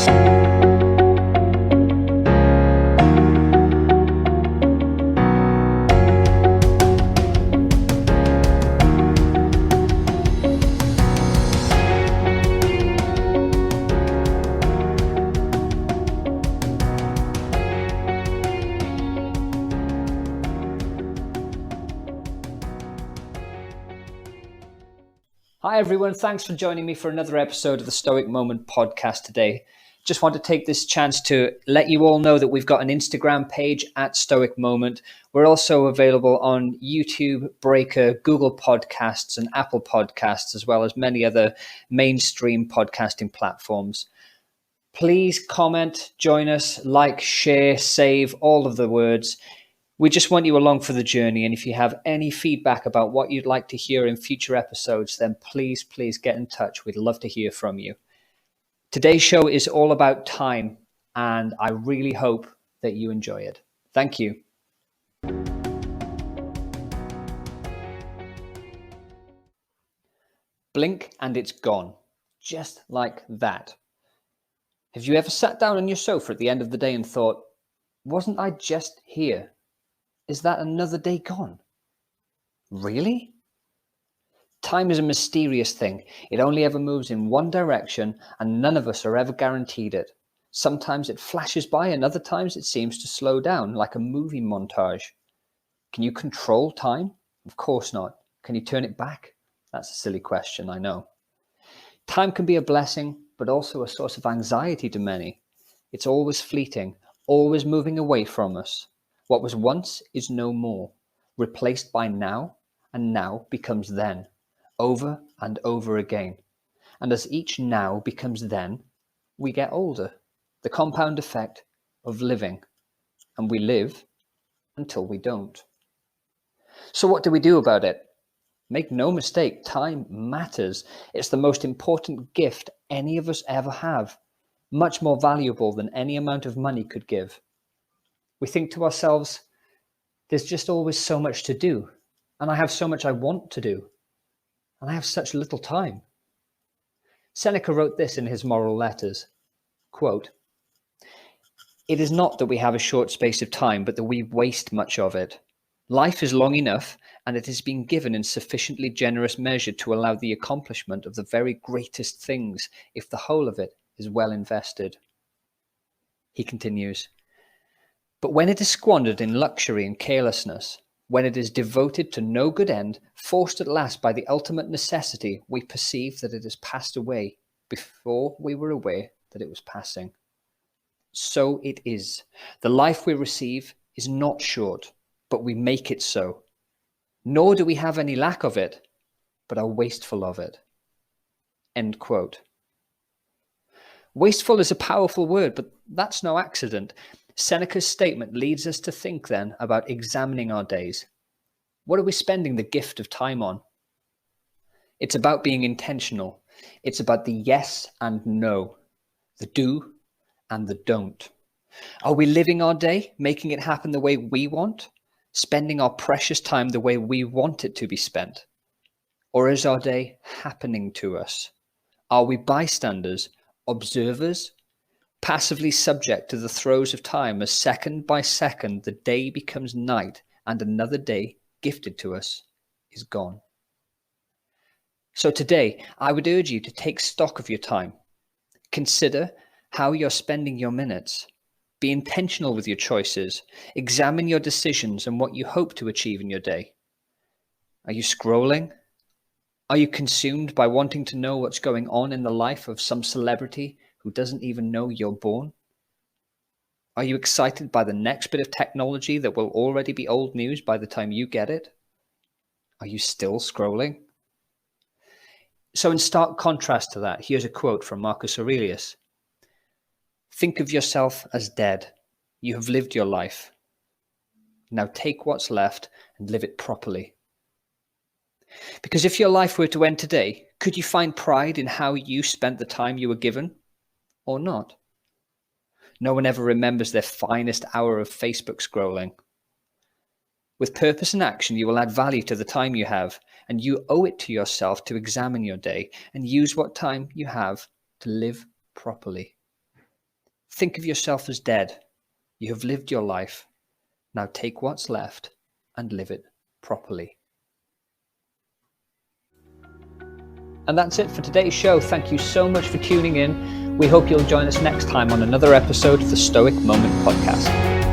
Hi everyone, thanks for joining me for another episode of the Stoic Moment podcast today. Just want to take this chance to let you all know that we've got an Instagram page at Stoic Moment. We're also available on YouTube, Breaker, Google Podcasts and Apple Podcasts, as well as many other mainstream podcasting platforms. Please comment, join us, like, share, save, all of the words. We just want you along for the journey. And if you have any feedback about what you'd like to hear in future episodes, then please get in touch. We'd love to hear from you. Today's show is all about time, and I really hope that you enjoy it. Thank you. Blink and it's gone, just like that. Have you ever sat down on your sofa at the end of the day and thought, wasn't I just here? Is that another day gone? Really? Time is a mysterious thing. It only ever moves in one direction, and none of us are ever guaranteed it. Sometimes it flashes by, and other times it seems to slow down, like a movie montage. Can you control time? Of course not. Can you turn it back? That's a silly question, I know. Time can be a blessing, but also a source of anxiety to many. It's always fleeting, always moving away from us. What was once is no more, replaced by now, and now becomes then, over and over again. And as each now becomes then, we get older, the compound effect of living, and we live until we don't. So what do we do about it? Make no mistake, time matters. It's the most important gift any of us ever have, much more valuable than any amount of money could give. We think to ourselves, there's just always so much to do, and I have so much I want to do, and I have such little time. Seneca wrote this in his moral letters, quote, "It is not that we have a short space of time, but that we waste much of it. Life is long enough, and it has been given in sufficiently generous measure to allow the accomplishment of the very greatest things, if the whole of it is well invested." He continues, "But when it is squandered in luxury and carelessness, when it is devoted to no good end, forced at last by the ultimate necessity, we perceive that it has passed away before we were aware that it was passing. So it is. The life we receive is not short, but we make it so. Nor do we have any lack of it, but are wasteful of it." End quote. Wasteful is a powerful word, but that's no accident. Seneca's statement leads us to think then about examining our days. What are we spending the gift of time on? It's about being intentional. It's about the yes and no, the do and the don't. Are we living our day, making it happen the way we want, spending our precious time the way we want it to be spent? Or is our day happening to us? Are we bystanders, observers, passively subject to the throes of time as second by second the day becomes night and another day gifted to us is gone? So today, I would urge you to take stock of your time. Consider how you're spending your minutes. Be intentional with your choices. Examine your decisions and what you hope to achieve in your day. Are you scrolling? Are you consumed by wanting to know what's going on in the life of some celebrity who doesn't even know you're born? Are you excited by the next bit of technology that will already be old news by the time you get it? Are you still scrolling? So in stark contrast to that, here's a quote from Marcus Aurelius. "Think of yourself as dead. You have lived your life. Now take what's left and live it properly." Because if your life were to end today, could you find pride in how you spent the time you were given? Or not? No one ever remembers their finest hour of Facebook scrolling. With purpose and action, you will add value to the time you have, and you owe it to yourself to examine your day and use what time you have to live properly. Think of yourself as dead. You have lived your life. Now take what's left and live it properly. And that's it for today's show. Thank you so much for tuning in. We hope you'll join us next time on another episode of the Stoic Moment podcast.